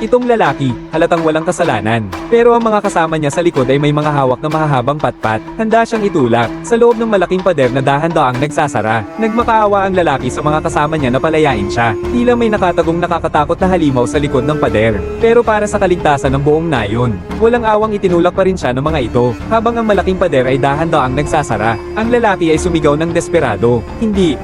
Itong lalaki, halatang walang kasalanan. Pero ang mga kasama niya sa likod ay may mga hawak na mahahabang patpat. Handa siyang itulak. Sa loob ng malaking pader na dahan-daang nagsasara. Nagmakaawa ang lalaki sa mga kasama niya na palayain siya. Tila may nakatagong nakakatakot na halimaw sa likod ng pader. Pero para sa kaligtasan ng buong nayon, walang awang itinulak pa rin siya ng mga ito. Habang ang malaking pader ay dahan-daang nagsasara. Ang lalaki ay sumigaw ng desperado. Hindi.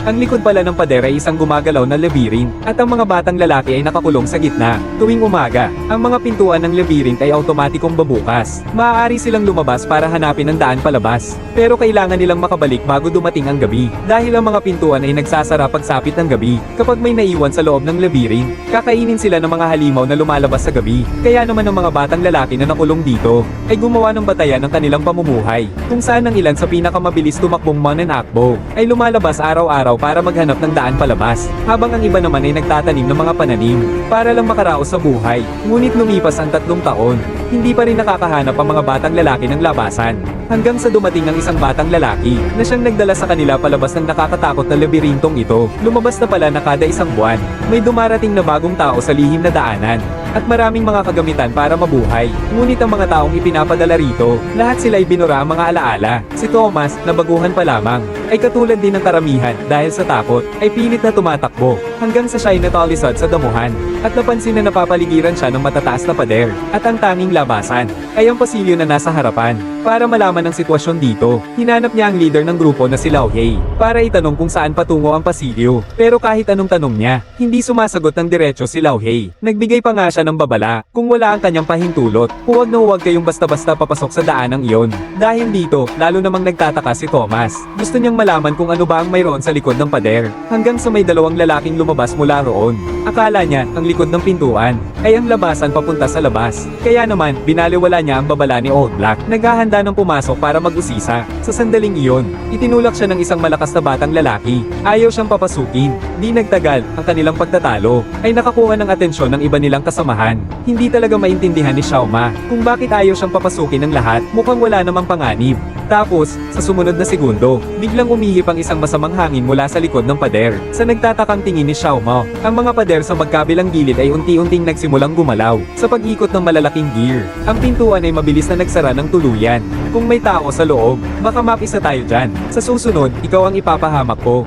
Ang likod pala ng pader ay isang gumagalaw na labyrinth, at ang mga batang lalaki ay nakakulong sa gitna. Tuwing umaga, ang mga pintuan ng labyrinth ay automatikong babukas. Maaari silang lumabas para hanapin ang daan palabas. Pero kailangan nilang makabalik bago dumating ang gabi. Dahil ang mga pintuan ay nagsasara pagsapit ng gabi. Kapag may naiwan sa loob ng labyrinth, kakainin sila ng mga halimaw na lumalabas sa gabi. Kaya naman ang mga batang lalaki na nakulong dito, ay gumawa ng batayan ng kanilang pamumuhay. Kung saan ang ilan sa pinakamabilis tumakbong mananakbo, ay lumalabas araw-araw para maghanap ng daan palabas, habang ang iba naman ay nagtatanim ng mga pananim, para lang makaraos sa buhay. Ngunit lumipas ang 3 taon, hindi pa rin nakakahanap ang mga batang lalaki ng labasan. Hanggang sa dumating ang isang batang lalaki, na siyang nagdala sa kanila palabas ng nakakatakot na labirintong ito. Lumabas na pala na kada isang buwan, may dumarating na bagong tao sa lihim na daanan, at maraming mga kagamitan para mabuhay. Ngunit ang mga taong ipinapadala rito, lahat sila ay binura ang mga alaala. Si Thomas, na baguhan pa lamang, ay katulad din ng karamihan dahil sa takot, ay pilit na tumatakbo, hanggang sa siya ay natalisod sa damuhan, at napansin na napapaligiran siya ng matataas na pader, at ang tanging labasan, ay ang pasilyo na nasa harapan. Para malaman ang sitwasyon dito, hinanap niya ang leader ng grupo na si Lao Hei, para itanong kung saan patungo ang pasilyo. Pero kahit anong tanong niya, hindi sumasagot ng diretso si Lao Hei. Nagbigay pa nga siya ng babala, kung wala ang kanyang pahintulot, huwag na huwag kayong basta-basta papasok sa daanang iyon. Dahil dito, lalo namang nagtataka si Thomas. Gusto niyang malaman kung ano ba ang mayroon sa likod ng pader, hanggang sa may 2 lalaking lumabas mula roon. Akala niya, ang likod ng pintuan, ay ang labasan papunta sa labas. Kaya naman, binaliwala niya ang babala ni Old Black. Naghahanda ng pumasok para mag-usisa. Sa sandaling iyon, itinulak siya ng isang malakas na batang lalaki. Ayaw siyang papasukin. Di nagtagal, ang kanilang pagtatalo, ay nakakuha ng atensyon ng iba nilang kasamahan. Hindi talaga maintindihan ni Xiaoma kung bakit ayaw siyang papasukin ng lahat, mukhang wala namang panganib. Tapos, sa sumunod na segundo, biglang umihip ang isang masamang hangin mula sa likod ng pader. Sa nagtatakang tingin ni Xiaoma, ang mga pader sa magkabilang gilid ay unti-unting nagsimulang gumalaw. Sa pag-ikot ng malalaking gear, ang pintuan ay mabilis na nagsara ng tuluyan. Kung may tao sa loob, baka mapisa tayo dyan. Sa susunod, ikaw ang ipapahamak ko.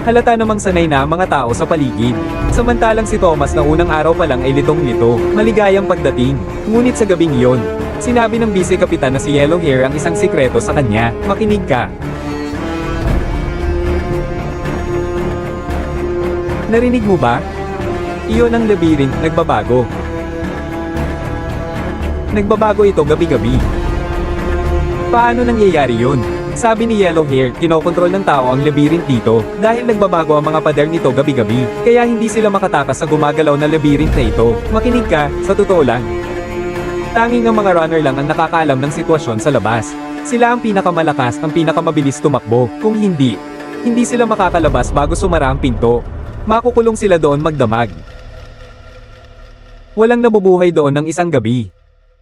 Halata namang sanay na ang mga tao sa paligid. Samantalang si Thomas na unang araw pa lang ay litong-lito, maligayang pagdating. Ngunit sa gabing iyon, sinabi ng Vice Kapitan na si Yellow Hair ang isang sikreto sa kanya. Makinig ka. Narinig mo ba? Iyon ang labyrinth, nagbabago. Nagbabago ito gabi-gabi. Paano nangyayari yun? Sabi ni Yellow Hair, kinokontrol ng tao ang labyrinth dito, dahil nagbabago ang mga pader nito gabi-gabi, kaya hindi sila makatakas sa gumagalaw na labyrinth na ito. Makinig ka, sa totoo lang. Tanging ang mga runner lang ang nakakaalam ng sitwasyon sa labas. Sila ang pinakamalakas, ang pinakamabilis tumakbo. Kung hindi sila makakalabas bago sumara ang pinto. Makukulong sila doon magdamag. Walang nabubuhay doon ng isang gabi.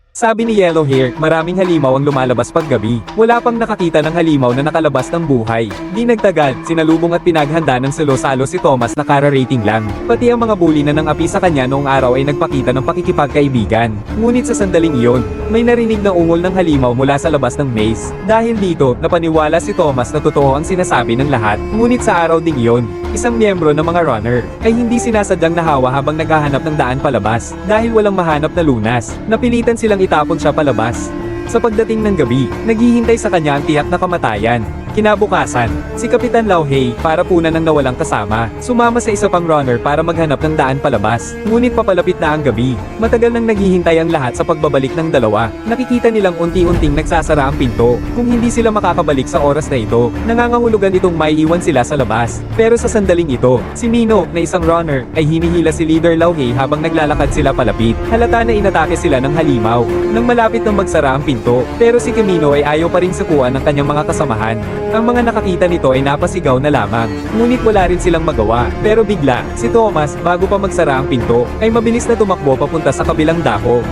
Sabi ni Yellow Hair, maraming halimaw ang lumalabas paggabi. Wala pang nakakita ng halimaw na nakalabas ng buhay. Di nagtagal, sinalubong at pinaghanda ng salo-salo si Thomas na kara-rating lang. Pati ang mga bully na nang api sa kanya noong araw ay nagpakita ng pakikipagkaibigan. Ngunit sa sandaling iyon, may narinig na ungol ng halimaw mula sa labas ng maze. Dahil dito, napaniwala si Thomas na totoo ang sinasabi ng lahat. Ngunit sa araw ding iyon, isang miyembro ng mga runner ay hindi sinasadyang nahawa habang naghahanap ng daan palabas. Dahil walang mahanap na lunas, napilitan silang itapon siya palabas. Sa pagdating ng gabi, naghihintay sa kanya ang tiyak na kamatayan. Kinabukasan, si Kapitan Lao Hei, para punan ng nawalang kasama, sumama sa isa pang runner para maghanap ng daan palabas. Ngunit papalapit na ang gabi, matagal nang naghihintay ang lahat sa pagbabalik ng dalawa. Nakikita nilang unti-unting nagsasara ang pinto. Kung hindi sila makakabalik sa oras na ito, nangangahulugan itong maiiwan sila sa labas. Pero sa sandaling ito, si Mino, na isang runner, ay hinihila si Leader Lao Hei habang naglalakad sila palapit. Halata na inatake sila ng halimaw, nang malapit nang magsara ang pinto. Pero si Camino ay ayaw pa rin sakuan ng kanyang mga kasamahan. Ang mga nakakita nito ay napasigaw na lamang. Ngunit wala rin silang magawa. Pero bigla, si Thomas, bago pa magsara ang pinto, ay mabilis na tumakbo papunta sa kabilang dako.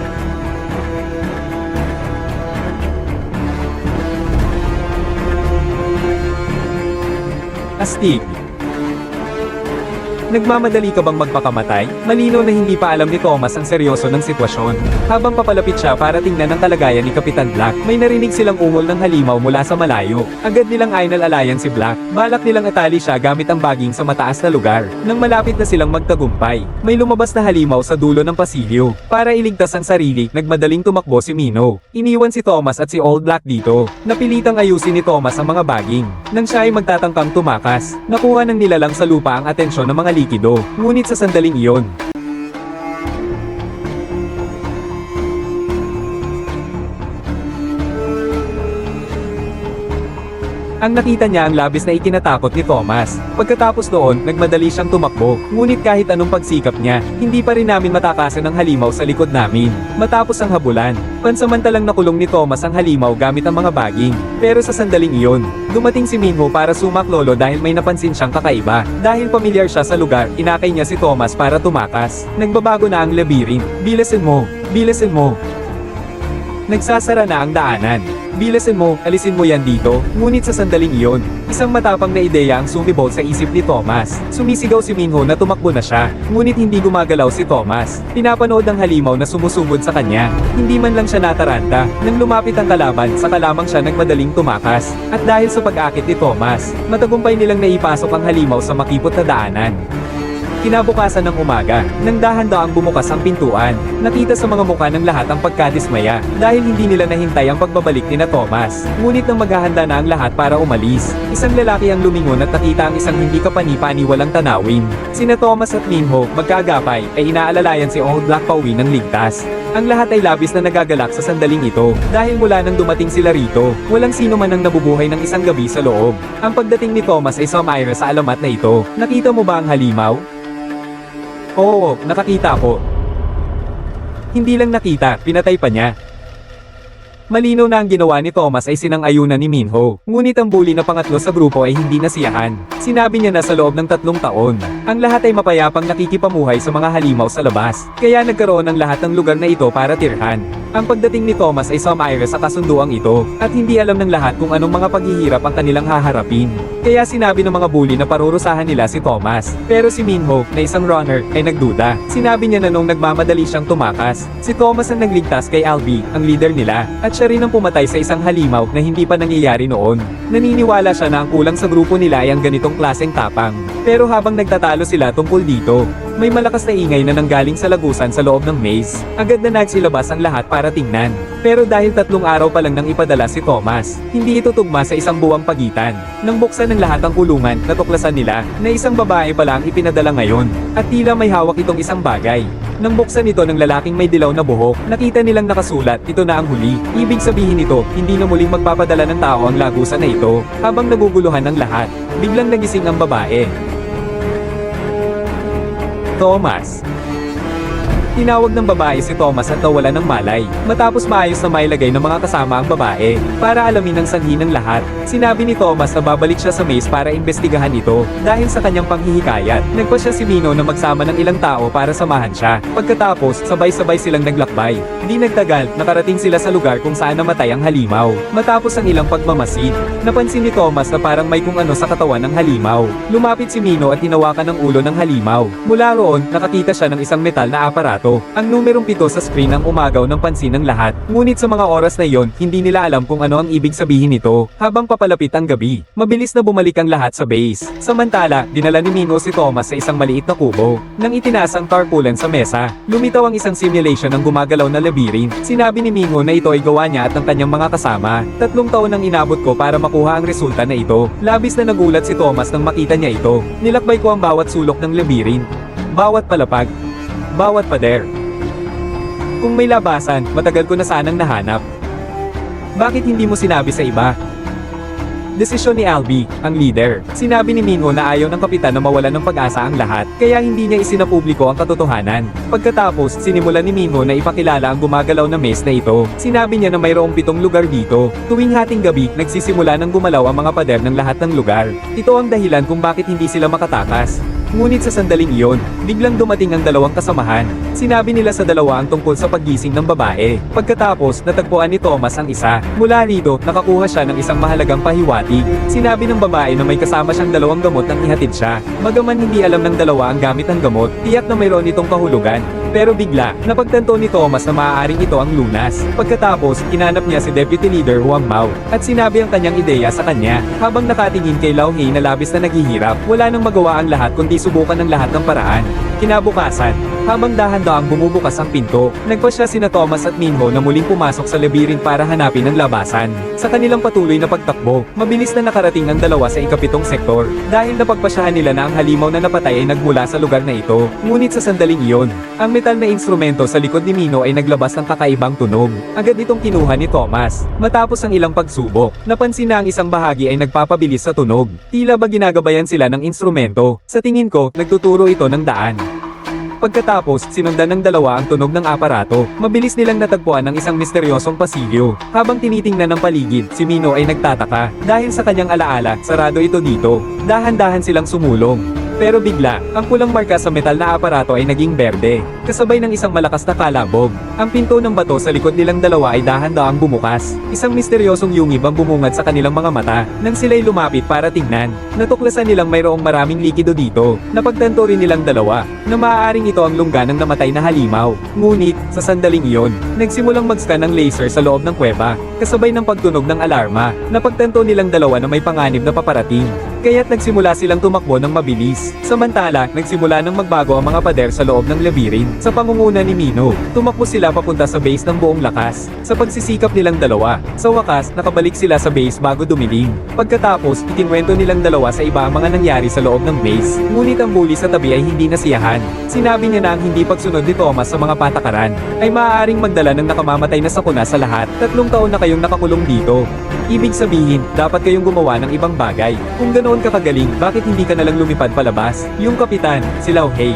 Astig. Nagmamadali ka bang magpakamatay? Malinaw na hindi pa alam ni Thomas ang seryoso ng sitwasyon. Habang papalapit siya para tingnan ang kalagayan ni Kapitan Black, may narinig silang ungol ng halimaw mula sa malayo. Agad nilang ainal-alayan si Black. Balak nilang atali siya gamit ang baging sa mataas na lugar. Nang malapit na silang magtagumpay, may lumabas na halimaw sa dulo ng pasilyo. Para iligtas ang sarili, nagmadaling tumakbo si Mino. Iniwan si Thomas at si Old Black dito. Napilitang ayusin ni Thomas ang mga baging. Nang siya ay magtatangkang tumakas, nakuha ng nilalang sa lupa ang atensyon ng mga likido. Ngunit sa sandaling iyon, ang nakita niya ang labis na ikinatakot ni Thomas. Pagkatapos noon, nagmadali siyang tumakbo. Ngunit kahit anong pagsikap niya, hindi pa rin namin matakasan ang halimaw sa likod namin. Matapos ang habulan, pansamantalang nakulong ni Thomas ang halimaw gamit ang mga baging. Pero sa sandaling iyon, dumating si Minho para sumaklolo dahil may napansin siyang kakaiba. Dahil pamilyar siya sa lugar, inakay niya si Thomas para tumakas. Nagbabago na ang labirin. Bilisan mo! Bilisan mo! Nagsasara na ang daanan. Bilisan mo, alisin mo yan dito. Ngunit sa sandaling iyon, isang matapang na ideya ang sumibol sa isip ni Thomas. Sumisigaw si Minho na tumakbo na siya. Ngunit hindi gumagalaw si Thomas. Pinapanood ang halimaw na sumusugod sa kanya. Hindi man lang siya nataranta. Nang lumapit ang kalaban, saka lamang siya nagmadaling tumakas. At dahil sa pag-akit ni Thomas, matagumpay nilang naipasok ang halimaw sa makipot na daanan. Kinabukasan ng umaga, nang dahan-daang bumukas ang pintuan, nakita sa mga mukha ng lahat ang pagkadismaya, dahil hindi nila nahintay ang pagbabalik ni na Thomas. Ngunit nang maghahanda na ang lahat para umalis, isang lalaki ang lumingon at nakita ang isang hindi kapani-paniwalang tanawin. Sina Thomas at Minho, magkaagapay, ay inaalalayan si Old Black pauwi ng ligtas. Ang lahat ay labis na nagagalak sa sandaling ito, dahil mula nang dumating sila rito, walang sino man ang nabubuhay ng isang gabi sa loob. Ang pagdating ni Thomas ay sumairal sa alamat na ito. Nakita mo ba ang halimaw? Oo, nakakita ko. Hindi lang nakita, pinatay pa niya. Malinaw na ang ginawa ni Thomas ay sinang-ayunan ni Minho. Ngunit ang bully na pangatlo sa grupo ay hindi nasiyahan. Sinabi niya na sa loob ng 3 taon, ang lahat ay mapayapang nakikipamuhay sa mga halimaw sa labas. Kaya nagkaroon ng lahat ng lugar na ito para tirhan. Ang pagdating ni Thomas ay sumairal sa kasunduang ito, at hindi alam ng lahat kung anong mga paghihirap ang kanilang haharapin. Kaya sinabi ng mga bully na parurusahan nila si Thomas. Pero si Minho, na isang runner, ay nagduda. Sinabi niya na nung nagmamadali siyang tumakas, si Thomas ang nagligtas kay Albie, ang leader nila, at siya rin ang pumatay sa isang halimaw na hindi pa nangyayari noon. Naniniwala siya na ang kulang sa grupo nila ay ang ganitong klaseng tapang. Pero habang nagtatalo sila tungkol dito, may malakas na ingay na nanggaling sa lagusan sa loob ng maze. Agad na nagsilabas ang lahat para tingnan. Pero dahil 3 araw pa lang nang ipadala si Thomas, hindi ito tugma sa isang buwang pagitan. Nang buksan ng lahat ang kulungan, natuklasan nila na isang babae pala ang ipinadala ngayon. At tila may hawak itong isang bagay. Nang buksan ito ng lalaking may dilaw na buhok, nakita nilang nakasulat, ito na ang huli. Ibig sabihin nito, hindi na muling magpapadala ng tao ang lagusan na ito. Habang naguguluhan ng lahat, biglang nagising ang babae. Thomas. Tinawag ng babae si Thomas at nawala ng malay, matapos maayos na mailagay ng mga kasama ang babae, para alamin ang sanhi ng lahat. Sinabi ni Thomas na babalik siya sa maze para imbestigahan ito, dahil sa kanyang panghihikayat. Nagpa siya si Mino na magsama ng ilang tao para samahan siya. Pagkatapos, sabay-sabay silang naglakbay. Di nagtagal, nakarating sila sa lugar kung saan namatay ang halimaw. Matapos ang ilang pagmamasid, napansin ni Thomas na parang may kung ano sa katawan ng halimaw. Lumapit si Mino at hinawakan ng ulo ng halimaw. Mula roon, nakakita siya ng isang metal na aparato. Ang numerong 7 sa screen ang umagaw ng pansin ng lahat. Ngunit sa mga oras na iyon, hindi nila alam kung ano ang ibig sabihin nito. Habang papalapit ang gabi, mabilis na bumalik ang lahat sa base. Samantala, dinala ni Minho si Thomas sa isang maliit na kubo. Nang itinaas ang tarpaulin sa mesa, lumitaw ang isang simulation ng gumagalaw na labyrinth. Sinabi ni Minho na ito ay gawa niya at ng kanyang mga kasama. 3 taon nang inabot ko para makuha ang resulta na ito. Labis na nagulat si Thomas nang makita niya ito. Nilakbay ko ang bawat sulok ng labyrinth, bawat palapag, bawat pader. Kung may labasan, matagal ko na sanang nahanap. Bakit hindi mo sinabi sa iba? Desisyon ni Albie, ang leader. Sinabi ni Minho na ayaw ng kapitan na mawalan ng pag-asa ang lahat, kaya hindi niya isinapubliko ang katotohanan. Pagkatapos, sinimulan ni Minho na ipakilala ang gumagalaw na maze na ito. Sinabi niya na mayroong 7 lugar dito. Tuwing hating gabi, nagsisimula ng gumalaw ang mga pader ng lahat ng lugar. Ito ang dahilan kung bakit hindi sila makatakas. Ngunit sa sandaling iyon, biglang dumating ang dalawang kasamahan. Sinabi nila sa dalawa ang tungkol sa paggising ng babae. Pagkatapos, natagpuan ni Thomas ang isa. Mula rito, nakakuha siya ng isang mahalagang pahiwatig. Sinabi ng babae na may kasama siyang dalawang gamot nang ihatid siya. Bagaman hindi alam ng dalawa ang gamit ng gamot, tiyak na mayroon itong kahulugan. Pero bigla, napagtanto ni Thomas na maaaring ito ang lunas. Pagkatapos, hinanap niya si Deputy Leader Huang Mao, at sinabi ang kanyang ideya sa kanya. Habang nakatingin kay Lao Hei na labis na naghihirap, wala nang magawa ang lahat kundi subukan ng lahat ng paraan. Kinabukasan, habang dahan-daang bumubukas ang pinto, nagpasya sina Thomas at Minho na muling pumasok sa labirin para hanapin ang labasan. Sa kanilang patuloy na pagtakbo, mabilis na nakarating ang dalawa sa ikapitong sektor, dahil napagpasyahan nila na ang halimaw na napatay ay nagmula sa lugar na ito. Ngunit sa sandaling iyon, ang metal na instrumento sa likod ni Minho ay naglabas ng kakaibang tunog. Agad itong kinuha ni Thomas. Matapos ang ilang pagsubok, napansin na ang isang bahagi ay nagpapabilis sa tunog. Tila ba ginagabayan sila ng instrumento? Sa tingin ko, nagtuturo ito ng daan. Pagkatapos, sinundan ng dalawa ang tunog ng aparato. Mabilis nilang natagpuan ang isang misteryosong pasilyo. Habang tinitingnan ng paligid, si Minho ay nagtataka. Dahil sa kanyang alaala, sarado ito dito. Dahan-dahan silang sumulong. Pero bigla, ang pulang marka sa metal na aparato ay naging berde, kasabay ng isang malakas na kalabog. Ang pinto ng bato sa likod nilang dalawa ay dahan-dahang bumukas. Isang misteryosong yungib ang bumungad sa kanilang mga mata. Nang sila'y lumapit para tingnan, natuklasan nilang mayroong maraming likido dito. Napagtanto rin nilang dalawa, na maaaring ito ang lungga ng namatay na halimaw. Ngunit, sa sandaling iyon, nagsimulang mag-scan ng laser sa loob ng kuweba, kasabay ng pagtunog ng alarma. Napagtanto nilang dalawa na may panganib na paparating. Kaya't nagsimula silang tumakbo ng mabilis. Samantala, nagsimula nang magbago ang mga pader sa loob ng labirin. Sa pangunguna ni Minho, tumakbo sila papunta sa base ng buong lakas. Sa pagsisikap nilang dalawa, sa wakas, nakabalik sila sa base bago dumilim. Pagkatapos, ikinwento nilang dalawa sa iba ang mga nangyari sa loob ng base. Ngunit ang bully sa tabi ay hindi nasiyahan. Sinabi niya na ang hindi pagsunod ni Thomas sa mga patakaran ay maaaring magdala ng nakamamatay na sakuna sa lahat. 3 taon na kayong nakakulong dito. Ibig sabihin, dapat kayong gumawa ng ibang bagay. Kung ganoon ka kagaling, bakit hindi ka nalang lumipad palabas? Yung kapitan, si Lao Hei.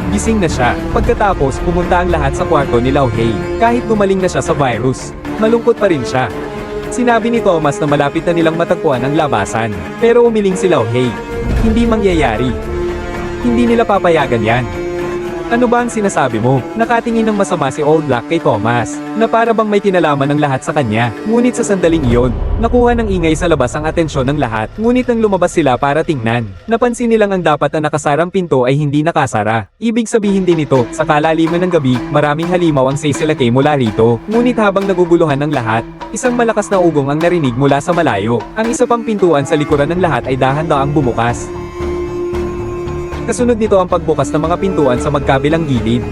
Gising na siya. Pagkatapos, pumunta ang lahat sa kwarto ni Lao Hei. Kahit gumaling na siya sa virus, malungkot pa rin siya. Sinabi ni Thomas na malapit na nilang matagpuan ang labasan. Pero umiling si Lao Hei. Hindi mangyayari. Hindi nila papayagan yan. Ano ba ang sinasabi mo? Nakatingin ng masama si Old Black kay Thomas, na para bang may kinalaman ng lahat sa kanya. Ngunit sa sandaling iyon, nakuha ng ingay sa labas ang atensyon ng lahat. Ngunit nang lumabas sila para tingnan, napansin nilang ang dapat na nakasarang pinto ay hindi nakasara. Ibig sabihin din ito, sa kalaliman ng gabi, maraming halimaw ang sisilakay mula rito. Ngunit habang naguguluhan ng lahat, isang malakas na ugong ang narinig mula sa malayo. Ang isa pang pintuan sa likuran ng lahat ay dahan-daang bumukas. Kasunod nito ang pagbukas ng mga pintuan sa magkabilang gilid.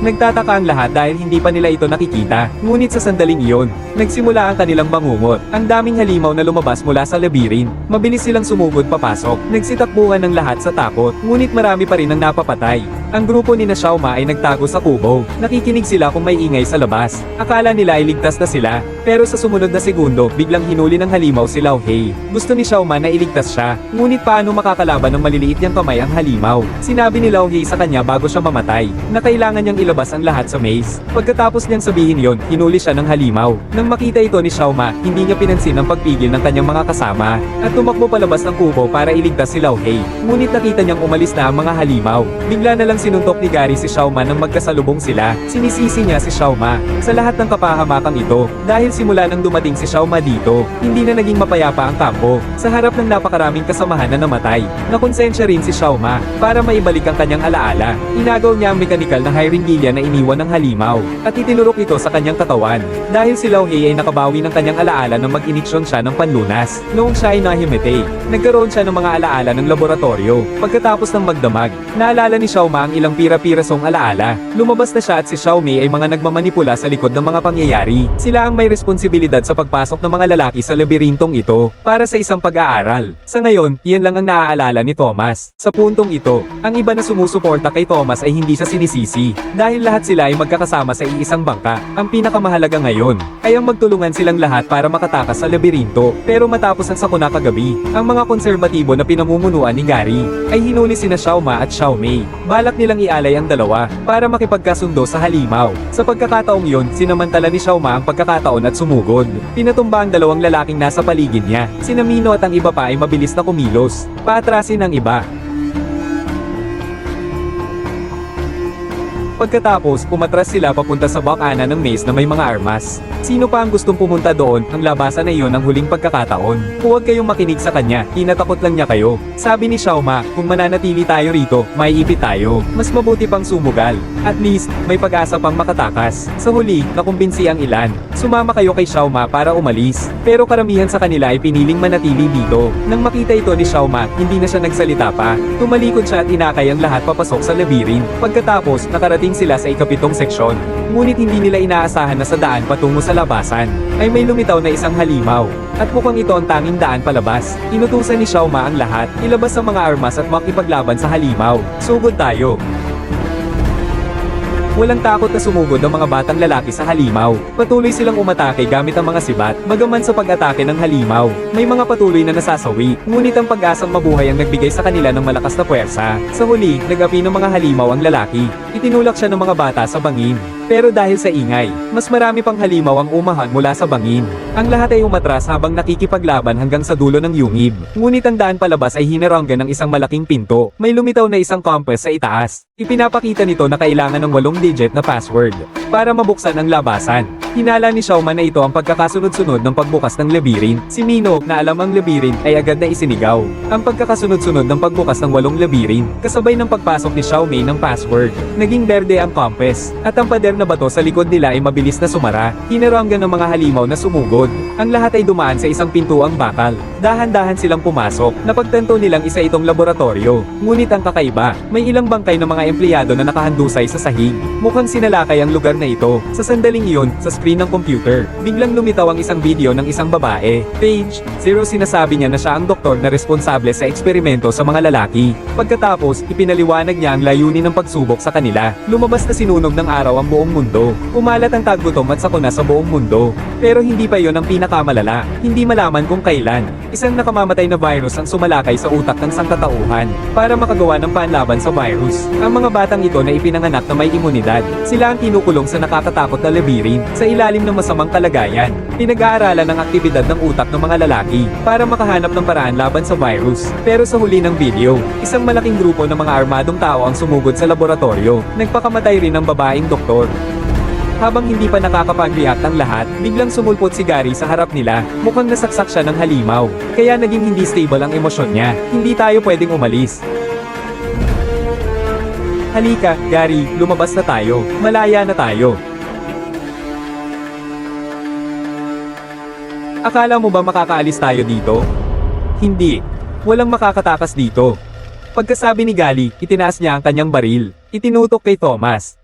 Nagtataka ang lahat dahil hindi pa nila ito nakikita. Ngunit sa sandaling iyon, nagsimula ang kanilang bangungot. Ang daming halimaw na lumabas mula sa labirin. Mabilis silang sumugod papasok. Nagsitakbuhan ng lahat sa takot. Ngunit marami pa rin ang napapatay. Ang grupo ni na Xiaoma ay nagtago sa kubo. Nakikinig sila kung may ingay sa labas. Akala nila ay ligtas na sila. Pero sa sumunod na segundo, biglang hinuli ng halimaw si Lao Hei. Gusto ni Xiaoma na iligtas siya. Ngunit paano makakalaban ng maliliit niyang kamay ang halimaw? Sinabi ni Lao Hei sa kanya bago siya mamatay, na kailangan niyang ilabas ang lahat sa maze. Pagkatapos niyang sabihin yon, hinuli siya ng halimaw. Nang makita ito ni Xiaoma, hindi niya pinansin ang pagpigil ng kanyang mga kasama, at tumakbo palabas ng kubo para iligtas si Lao Hei. Ngunit nakita niyang umalis na ang mga halimaw. Bigla na lang sinuntok ni Gary si Xiaoma nang magkasalubong sila. Sinisisi niya si Xiaoma sa lahat ng kapahamakang ito, dahil simula nang dumating si Xiaoma dito, hindi na naging mapayapa ang kampo. Sa harap ng napakaraming kasamahan na namatay, nakonsensya rin si Xiaoma para maibalik ang kanyang alaala. Inagaw niya ang mekanikal na hieringilya na iniwan ng halimaw, at itinurok ito sa kanyang katawan. Dahil si Lao Hei ay nakabawi ng kanyang alaala nang mag-iniksyon siya ng panlunas. Noong siya ay nahimete, nagkaroon siya ng mga alaala ng laboratorio. Pagkatapos ng magdamag, naalala ni Xiaoma ang ilang pira-pirasong alaala. Lumabas na siya at si Xiaomi ay mga nagmamanipula sa likod ng mga pangyayari. Sila ang may responsibilidad sa pagpasok ng mga lalaki sa labirintong ito para sa isang pag-aaral. Sa ngayon, iyan lang ang naaalala ni Thomas. Sa puntong ito, ang iba na sumusuporta kay Thomas ay hindi siya sinisisi, dahil lahat sila ay magkakasama sa iisang bangka. Ang pinakamahalaga ngayon ay ang Hanggang magtulungan silang lahat para makatakas sa labirinto. Pero matapos ang sakuna kagabi, ang mga konserbatibo na pinamumunuan ni Gary ay hinuli sina Xiaoma at Xiaomei. Balak nilang ialay ang dalawa para makipagkasundo sa halimaw. Sa pagkakataong yon, sinamantala ni Xiaoma ang pagkakataon at sumugod. Pinatumba ang dalawang lalaking nasa paligid niya. Sina Mino at ang iba pa ay mabilis na kumilos. Paatrasin ang iba. Pagkatapos, umatras sila papunta sa bakana ng maze na may mga armas. Sino pa ang gustong pumunta doon? Ang labasan na iyon ang huling pagkakataon. Huwag kayong makinig sa kanya, tinatakot lang niya kayo. Sabi ni Xiaoma, kung mananatili tayo rito, maiipit tayo. Mas mabuti pang sumugal. At least, may pag-asa pang makatakas. Sa huli, nakumbinsi ang ilan. Sumama kayo kay Xiaoma para umalis. Pero karamihan sa kanila ay piniling manatili dito. Nang makita ito ni Xiaoma, hindi na siya nagsalita pa. Tumalikod siya at inakay ang lahat papasok sa labirin. Pagkatapos, nakarating sila sa ikapitong seksyon. Ngunit hindi nila inaasahan na sa daan patungo sa labasan ay may lumitaw na isang halimaw. At mukhang ito ang tanging daan palabas. Inutusan ni Xiaoma ang lahat, ilabas ang mga armas at makipaglaban sa halimaw. Sugod tayo. Walang takot na sumugod ang mga batang lalaki sa halimaw. Patuloy silang umatake gamit ang mga sibat, bagaman sa pag-atake ng halimaw. May mga patuloy na nasasawi, ngunit ang pag-asang mabuhay ang nagbigay sa kanila ng malakas na puwersa. Sa huli, nag-api ng mga halimaw ang lalaki. Itinulak siya ng mga bata sa bangin. Pero dahil sa ingay, mas marami pang halimaw ang umahan mula sa bangin. Ang lahat ay umatras habang nakikipaglaban hanggang sa dulo ng yungib. Ngunit ang daan palabas ay hinaranggan ng isang malaking pinto. May lumitaw na isang compass sa itaas. Ipinapakita nito na kailangan ng 8-digit na password para mabuksan ang labasan. Hinala ni Xiaoma na ito ang pagkakasunod-sunod ng pagbukas ng labirin. Si Mino, na alam ang labirin, ay agad na isinigaw ang pagkakasunod-sunod ng pagbukas ng 8 labirin, kasabay ng pagpasok ni Xiaomei ng password. Naging berde ang compass, at ang pader na bato sa likod nila ay mabilis na sumara. Hinaranggan ng mga halimaw na sumugod. Ang lahat ay dumaan sa isang pintuang bakal. Dahan-dahan silang pumasok. Napagtanto nilang isa itong laboratorio. Ngunit ang kakaiba, may ilang bangkay ng mga empleyado na nakahandusay sa sahig. Mukhang sinalakay ang lugar na ito. Sa sandaling iyon, sa screen ng computer, biglang lumitaw ang isang video ng isang babae. Page 0, sinasabi niya na siya ang doktor na responsable sa eksperimento sa mga lalaki. Pagkatapos, ipinaliwanag niya ang layunin ng pagsubok sa kanila. Lumabas na sinunog ng araw ang buong mundo. Umalat ang taggutom at sakuna sa buong mundo. Pero hindi pa yon ang pinakamalala. Hindi malaman kung kailan. Isang nakamamatay na virus ang sumalakay sa utak ng sangkatauhan para makagawa ng panlaban sa virus. Ang mga batang ito na ipinanganak na may imunidad. Sila ang kinukulong sa nakakatakot na labirin sa ilalim ng masamang kalagayan. Pinag-aaralan ang aktibidad ng utak ng mga lalaki para makahanap ng paraan laban sa virus. Pero sa huli ng video, isang malaking grupo ng mga armadong tao ang sumugod sa laboratorio. Nagpakamatay rin ng babaeng doktor. Habang hindi pa nakakapag-react ang lahat, biglang sumulpot si Gary sa harap nila. Mukhang nasaksak siya ng halimaw. Kaya naging hindi stable ang emosyon niya. Hindi tayo pwedeng umalis. Halika, Gary, lumabas na tayo. Malaya na tayo. Akala mo ba makakaalis tayo dito? Hindi. Walang makakatakas dito. Pagkasabi ni Gally, itinaas niya ang kanyang baril. Itinutok kay Thomas.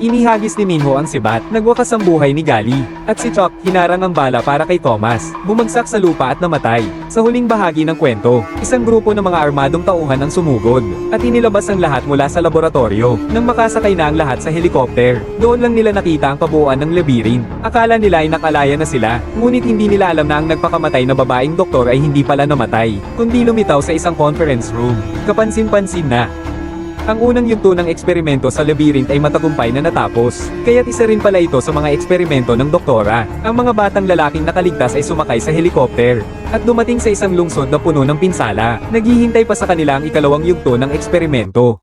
Inihagis ni Minho ang sibat. Nagwakas ang buhay ni Gally. At si Chuck, hinarang ang bala para kay Thomas. Bumagsak sa lupa at namatay. Sa huling bahagi ng kwento, isang grupo ng mga armadong tauhan ang sumugod. At inilabas ang lahat mula sa laboratorio. Nang makasakay na ang lahat sa helikopter, doon lang nila nakita ang kabuuan ng labirin. Akala nila ay nakalaya na sila. Ngunit hindi nila alam na ang nagpakamatay na babaeng doktor ay hindi pala namatay, kundi lumitaw sa isang conference room. Kapansin-pansin na. Ang unang yugto ng eksperimento sa labyrinth ay matagumpay na natapos, kaya't isa rin pala ito sa mga eksperimento ng doktora. Ang mga batang lalaking nakaligtas ay sumakay sa helikopter, at dumating sa isang lungsod na puno ng pinsala. Naghihintay pa sa kanila ang ikalawang yugto ng eksperimento.